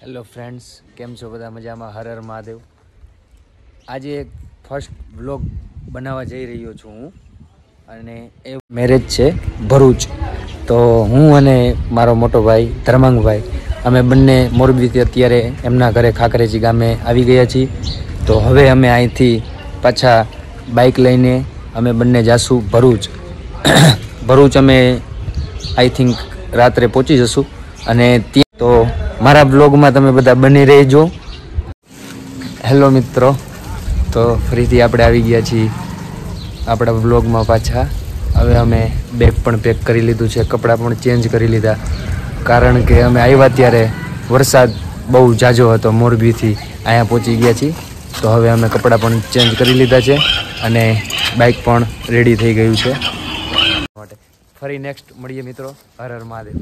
Hello friends, કેમ છો બધા? મજામાં? હર હર મહાદેવ. આજે એક ફર્સ્ટ વ્લોગ બનાવવા જઈ રહ્યો છું હું, અને એ મેરેજ છે ભરૂચ. તો હું અને મારો મોટો ભાઈ ધર્માંગભાઈ અમે બંને મોરબીથી અત્યારે એમના ઘરે ખાકરેજી ગામે આવી ગયા છીએ. તો હવે અમે અહીંથી પાછા બાઇક લઈને અમે બંને જાશું ભરૂચ. ભરૂચ અમે આઈ થિંક રાત્રે પહોંચી જશું, અને ત્યાં તો મારા બ્લોગમાં તમે બધા બની રહેજો. હેલો મિત્રો, તો ફરીથી આપણે આવી ગયા છીએ આપણા બ્લોગમાં પાછા. હવે અમે બેગ પણ પેક કરી લીધું છે, કપડાં પણ ચેન્જ કરી લીધા, કારણ કે અમે આવ્યા ત્યારે વરસાદ બહુ ઝાઝો હતો. મોરબીથી અહીંયા પહોંચી ગયા છીએ, તો હવે અમે કપડાં પણ ચેન્જ કરી લીધા છે અને બાઇક પણ રેડી થઈ ગયું છે માટે. ફરી નેક્સ્ટ મળીએ મિત્રો. હર હર મહાદેવ.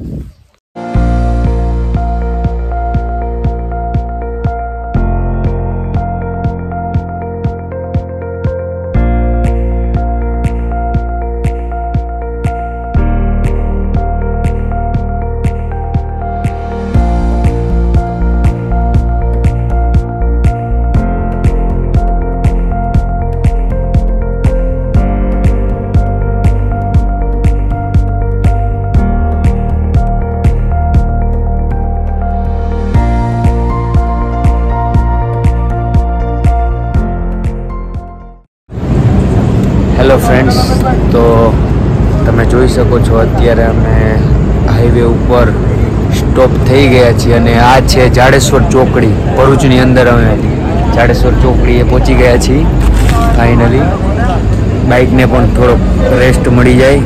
હેલો ફ્રેન્ડ્સ, તો તમે જોઈ શકો છો અત્યારે અમે હાઈવે ઉપર સ્ટોપ થઈ ગયા છીએ, અને આ છે જાડેશ્વર ચોકડી. ભરૂચની અંદર અમે જાડેશ્વર ચોકડીએ પહોંચી ગયા છીએ ફાઇનલી. બાઇકને પણ થોડોક રેસ્ટ મળી જાય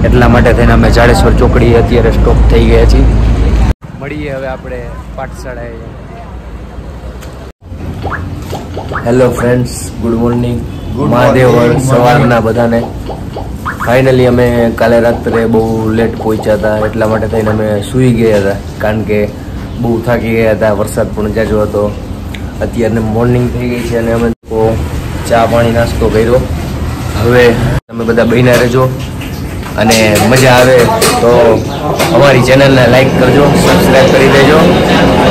એટલા માટે થઈને અમે જાડેશ્વર ચોકડીએ અત્યારે સ્ટોપ થઈ ગયા છીએ. મળીએ હવે આપણે પાઠશાળાએ. Hello friends, good morning. Mahadev સવારના બધાને. ફાઇનલી અમે કાલે રાત્રે બહુ લેટ પહોંચ્યા હતા, એટલા માટે થઈને અમે સૂઈ ગયા હતા, કારણ કે બહુ થાકી ગયા હતા. વરસાદ પણ જાજો હતો. અત્યારે મોર્નિંગ થઈ ગઈ છે અને અમે ચા પાણી નાસ્તો કર્યો. હવે તમે બધા બન્યા રહેજો, અને મજા આવે તો અમારી ચેનલને લાઈક કરજો, સબસ્ક્રાઈબ કરી દેજો,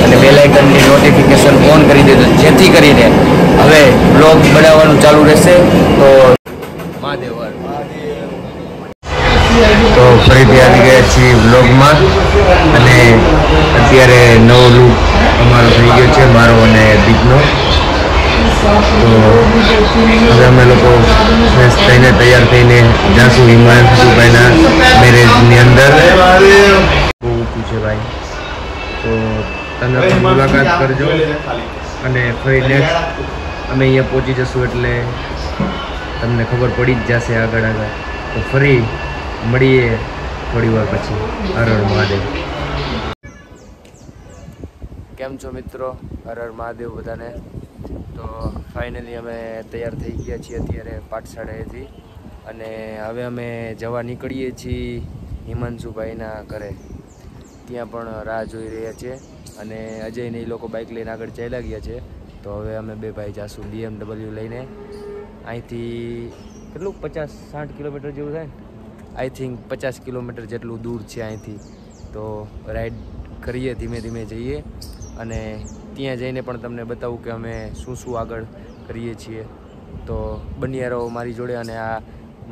અને બેલ આઇકનની નોટિફિકેશન ઓન કરી દેજો, જેથી કરીને હવે બ્લોગ બનાવવાનું ચાલુ રહેશે. તો મહાદેવ. તો ફરીથી આવી ગયા છીએ બ્લોગમાં, અને અત્યારે નવો લુક અમારો થઈ ગયો છે, મારો અને દીપનો. તો હવે અમે લોકો ફ્રેશ થઈને તૈયાર થઈને જાશું હિમાંશુભાઈના મેરેજની અંદર. બહુ ઊંચું છે ભાઈ, તો તમે પણ મુલાકાત કરજો, અને ફરી નેક્સ્ટ અમે અહીંયા પહોંચી જશું એટલે તમને ખબર પડી જ જશે આગળ. તો ફરી મળીએ થોડી વાર પછી. હર હર મહાદેવ. કેમ છો મિત્રો? હર હર મહાદેવ બધાને. તો ફાઇનલી અમે તૈયાર થઈ ગયા છીએ અત્યારે પાઠશાળાએથી, અને હવે અમે જવા નીકળીએ છીએ હિમાંશુભાઈના ઘરે. ત્યાં પણ રાહ જોઈ રહ્યા છે, અને અજયને એ લોકો બાઇક લઈને આગળ ચાલ્યા ગયા છે. તો હવે અમે બે ભાઈ જાશું BMW લઈને. અહીંથી કેટલું 50-60 કિલોમીટર જેવું થાય ને, આઈ થિંક 50 કિલોમીટર જેટલું દૂર છે અહીંથી. તો રાઈડ કરીએ, ધીમે ધીમે જઈએ, અને ત્યાં જઈને પણ તમને બતાવું કે અમે શું શું આગળ કરીએ છીએ. તો બન્યા રહો મારી જોડે. અને આ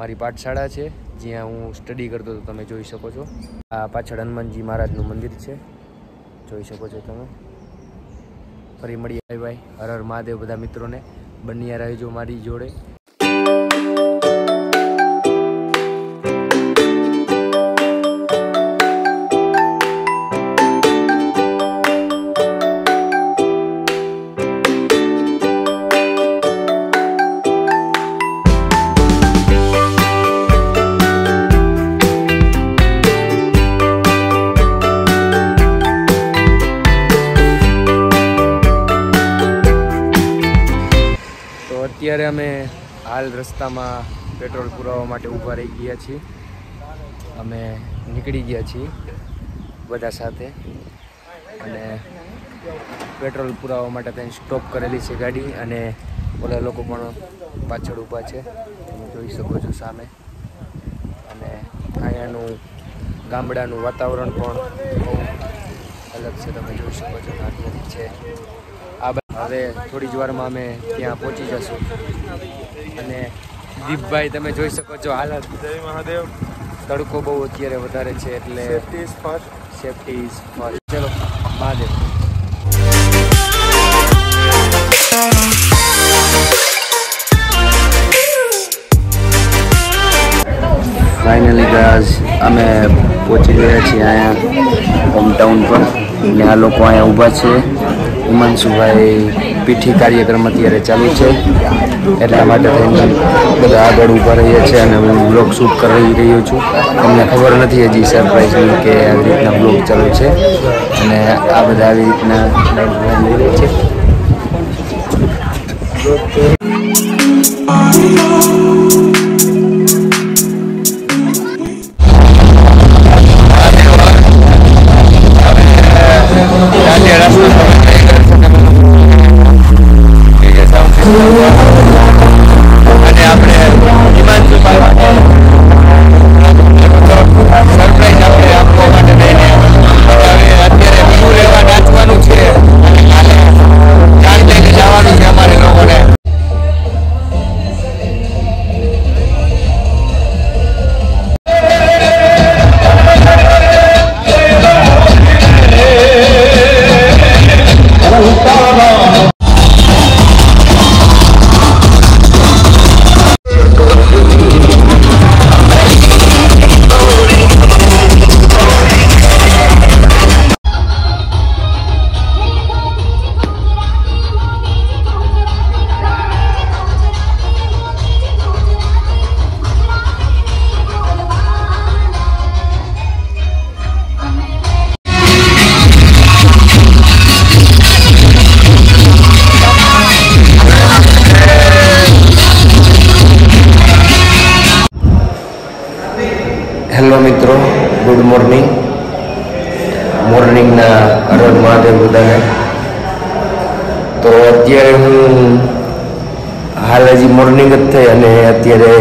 મારી પાઠશાળા છે જ્યાં હું સ્ટડી કરતો હતો, તમે જોઈ શકો છો. આ પાછળ હનુમાનજી મહારાજનું મંદિર છે, જોઈ શકો છો તમે. ફરી મળીએ. Bye bye. હર હર મહાદેવ બધા મિત્રોને. બન્યા રહેજો મારી જોડે. અત્યારે અમે હાલ રસ્તામાં પેટ્રોલ પુરાવવા માટે ઊભા રહી ગયા છીએ. અમે નીકળી ગયા છીએ બધા સાથે, અને પેટ્રોલ પુરાવવા માટે ત્યાં સ્ટોપ કરેલી છે ગાડી, અને ઓલા લોકો પણ પાછળ ઊભા છે, તમે જોઈ શકો છો સામે. અને અહીંયાનું ગામડાનું વાતાવરણ પણ બહુ અલગ છે, તમે જોઈ શકો છો નારિયેળ છે આ. હવે થોડી જ વારમાં અમે ત્યાં પહોંચી જશું. અને દીપભાઈ તમે જોઈ શકો છો હાલત. જય મહાદેવ. તડકો બહુ અત્યારે વધારે છે એટલે safety is first. Safety is first. ચલો મહાદેવ. ફાઇનલી ગાઈઝ અમે પહોંચી ગયા છીએ અહીંયા હોમટાઉન પર. અને આ લોકો અહીંયા ઊભા છે. હિમાંશુભાઈ પીઠી કાર્યક્રમ અત્યારે ચાલુ છે એટલા માટે થઈને બધા આગળ ઊભા રહ્યા છે. અને હું બ્લોગ શૂટ કરી રહ્યો છું. તમને ખબર નથી હજી સરપ્રાઈઝની કે આવી રીતના બ્લોગ ચાલુ છે. અને આ બધા આવી રીતના લઈ રહ્યા છે. હેલો મિત્રો, ગુડ મોર્નિંગ. મોર્નિંગના હર મહાદેવ બધાને. તો અત્યારે હું હાલ હજી મોર્નિંગ જ થઈ અને અત્યારે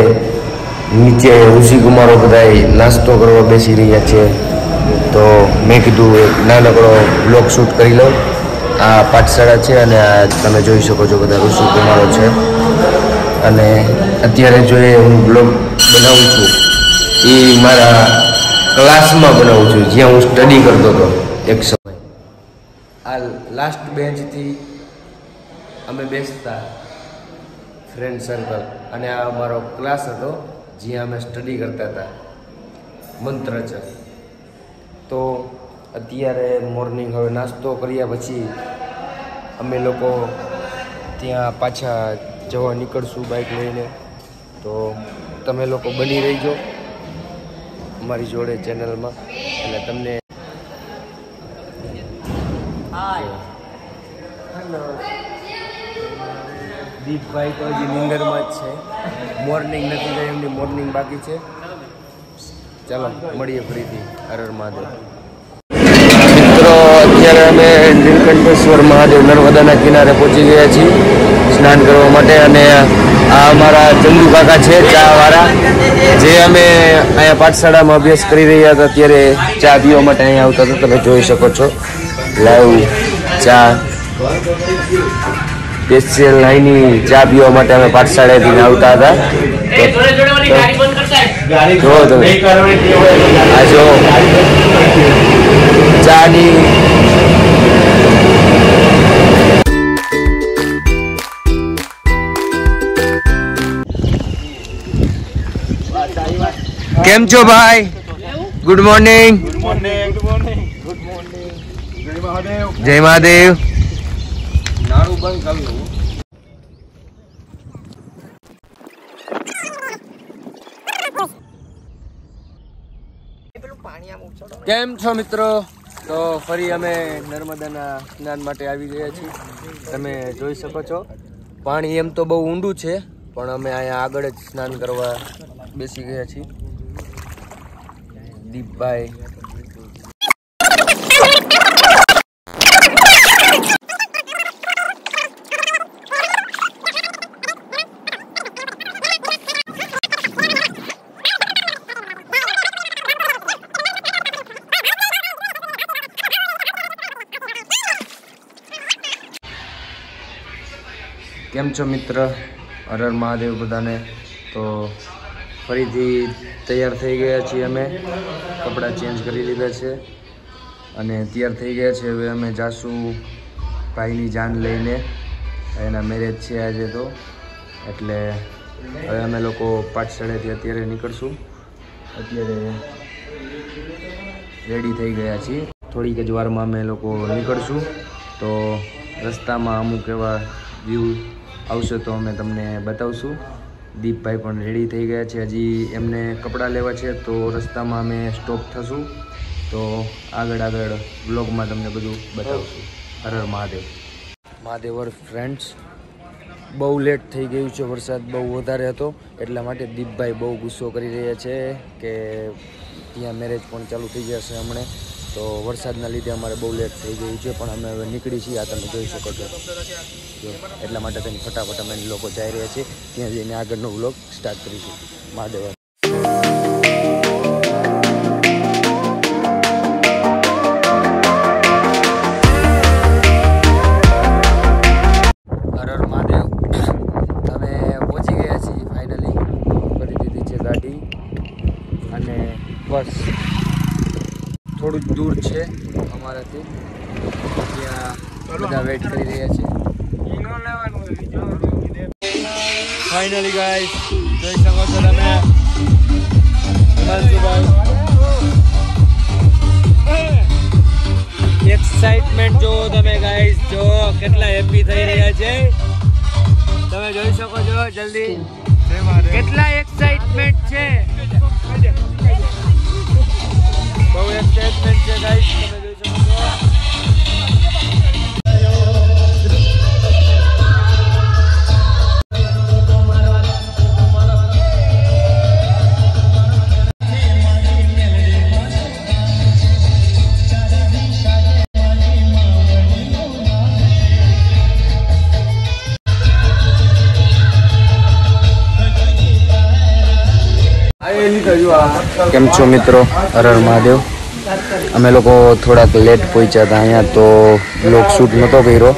નીચે ઋષિકુમારો બધા નાસ્તો કરવા બેસી રહ્યા છે. તો મેં કીધું એક નાનકડો બ્લોગ શૂટ કરી લઉં. આ પાઠશાળા છે અને આ તમે જોઈ શકો છો બધા ઋષિકુમારો છે. અને અત્યારે જો હું બ્લોગ બનાવું છું એ મારા ક્લાસમાં બનાવું છું જ્યાં હું સ્ટડી કરતો હતો એક સમય. આ લાસ્ટ બેન્ચથી અમે બેસતા ફ્રેન્ડ સર્કલ. અને આ અમારો ક્લાસ હતો જ્યાં અમે સ્ટડી કરતા હતા મંત્ર છે. તો અત્યારે મોર્નિંગ હવે નાસ્તો કર્યા પછી અમે લોકો ત્યાં પાછા જવા નીકળશું બાઇક લઈને. તો તમે લોકો બની રહીજો અમારી જોડે ચેનલમાં. અને તમને દીપભાઈ તો હજી નિંદરમાં જ છે. મોર્નિંગ નથી થઈ એમની મોર્નિંગ બાકી છે. ચાલો મળીએ ફરીથી. હર હર મહાદેવ. મિત્રો અત્યારે અમે નીલકંઠેશ્વર મહાદેવ નર્મદાના કિનારે પહોંચી ગયા છીએ સ્નાન કરવા માટે. અને આ અમારા ચંદુ કાકા છે ચાવાળા, જે અમે અહીંયા પાઠશાળામાં અભ્યાસ કરી રહ્યા હતા ત્યારે ચા પીવા માટે અહીંયા આવતા હતા. તમે જોઈ શકો છો લાઈવ ચા સ્પેશિયલ લાઈની ચા પીવા માટે અમે પાઠશાળાથી આવતા હતા. જો તમે આ જો ચાની કેમ છો ભાઈ? Good morning. Good morning. Good morning. Good morning. જય મહાદેવ. જય મહાદેવ. નાળું બંધ કરી લો. કેમ છો મિત્રો? તો ફરી અમે નર્મદાના સ્નાન માટે આવી ગયા છીએ. તમે જોઈ શકો છો પાણી એમ તો બહુ ઊંડું છે પણ અમે અહીંયા આગળ જ સ્નાન કરવા બેસી ગયા છીએ. દીપભાઈ કેમ છો મિત્ર? હર હર મહાદેવ બધાને. તો ફરીથી તૈયાર થઈ ગયા છીએ અમે, કપડાં ચેન્જ કરી લીધા છે અને તૈયાર થઈ ગયા છે. હવે અમે જાશું ભાઈની જાન લઈને, એના મેરેજ છે આજે, તો એટલે હવે અમે લોકો પાઠશાળેથી અત્યારે નીકળશું. અત્યારે રેડી થઈ ગયા છીએ, થોડીક જ વારમાં અમે લોકો નીકળશું. તો રસ્તામાં અમુક એવા વ્યૂ આવશે તો અમે તમને બતાવશું. દીપભાઈ પણ રેડી થઈ ગયા છે, હજી એમને કપડાં લેવા છે, તો રસ્તામાં અમે સ્ટોપ થશું. તો આગળ વ્લોગમાં તમને બધું બતાવશું. હર હર મહાદેવ. મહાદેવર ફ્રેન્ડ્સ, બહુ લેટ થઈ ગયું છે, વરસાદ બહુ વધારે હતો એટલા માટે દીપભાઈ બહુ ગુસ્સો કરી રહ્યા છે કે ત્યાં મેરેજ પણ ચાલુ થઈ જશે હમણાં. તો વરસાદના લીધે અમારે બહુ લેટ થઈ ગયું છે, પણ અમે હવે નીકળી છીએ, આ તમે જોઈ શકો છો. એટલા માટે થઈને ફટાફટ અમે લોકો જઈ રહ્યા છીએ, ત્યાં જઈને આગળનો વ્લોગ સ્ટાર્ટ કરીશું. મહાદેવ. હર હર મહાદેવ. અમે પહોંચી ગયા છીએ ફાઇનલી, કરી દીધી છે ગાડી અને બસ થોડું જ દૂર છે અમારાથી, ત્યાં બધા વેઇટ કરી રહ્યા છે. ફાઇનલી ગાઈસ, જોઈ શકો છો તમે એક્સાઇટમેન્ટ જો તમે ગાઈસ, જો કેટલા હેપી થઈ રહ્યા છે તમે જોઈ શકો છો. જલ્દી કેટલા એક્સાઇટમેન્ટ છે, બહુ એક્સાઇટમેન્ટ છે ગાઈસ, તમે જોઈ શકો છો. કેમ છો મિત્રો? હર હર મહાદેવ. અમે લોકો થોડાક લેટ પહોંચ્યા હતા અહીંયા, તો બ્લોગ શૂટ નહોતો કર્યો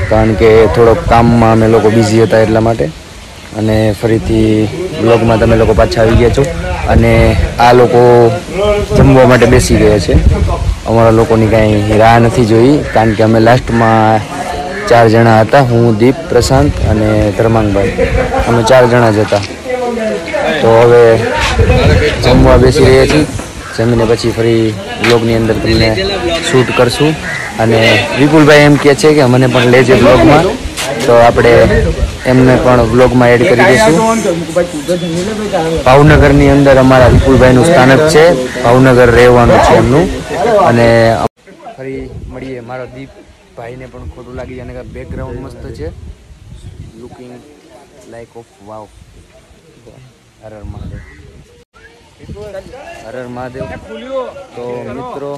કારણ કે થોડોક કામમાં અમે લોકો બિઝી હતા એટલા માટે. અને ફરીથી બ્લોગમાં તમે લોકો પાછા આવી ગયા છો અને આ લોકો જમવા માટે બેસી ગયા છે. અમારા લોકોની કાંઈ રાહ નથી જોઈ કારણ કે અમે લાસ્ટમાં 4 જણા હતા, હું, દીપ, પ્રશાંત અને ધર્માંગભાઈ, અમે 4 જણા જ હતા. તો હવે જમવા બેસી રહ્યા છીએ, જમીને પછી ફરી વ્લોગની અંદર તમને શૂટ કરશું. અને વિપુલભાઈ એમ કહે છે કે મને પણ લેજે વ્લોગમાં, તો આપણે એમને પણ વ્લોગમાં એડ કરી દઈશું. ભાવનગરની અંદર અમારા વિપુલભાઈનું સ્થાનક છે, ભાવનગર રહેવાનું છે એમનું. અને ફરી મળીએ. મારો દીપભાઈને પણ ખોટું લાગી જાય, અને બેકગ્રાઉન્ડ મસ્ત છે, લુકિંગ લાઈક ઓફ વાવ. હર હર મહાદેવ. હર હર મહાદેવ. તો મિત્રો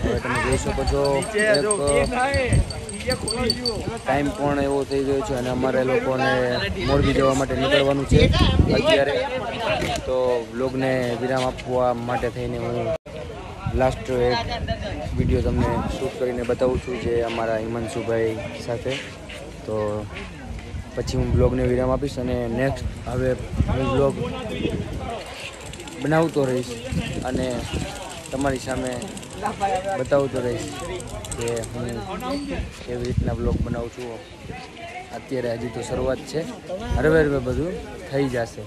હવે તમે જોઈ શકો છો ટાઈમ પણ એવો થઈ ગયો છે અને અમારે લોકોને મોરબી જવા માટે નીકળવાનું છે અત્યારે. તો વ્લોગને વિરામ આપવા માટે થઈને હું લાસ્ટ એક વિડીયો તમને શૂટ કરીને બતાવું છું, જે અમારા હિમાંશુભાઈ સાથે. તો પછી હું બ્લોગને વિરામ આપીશ અને નેક્સ્ટ હવે હું બ્લોગ બનાવતો રહીશ અને તમારી સામે બતાવતો રહીશ કે હું કેવી રીતના બ્લોગ બનાવું છું. અત્યારે હજી તો શરૂઆત છે, હરવે હરવે બધું થઈ જશે.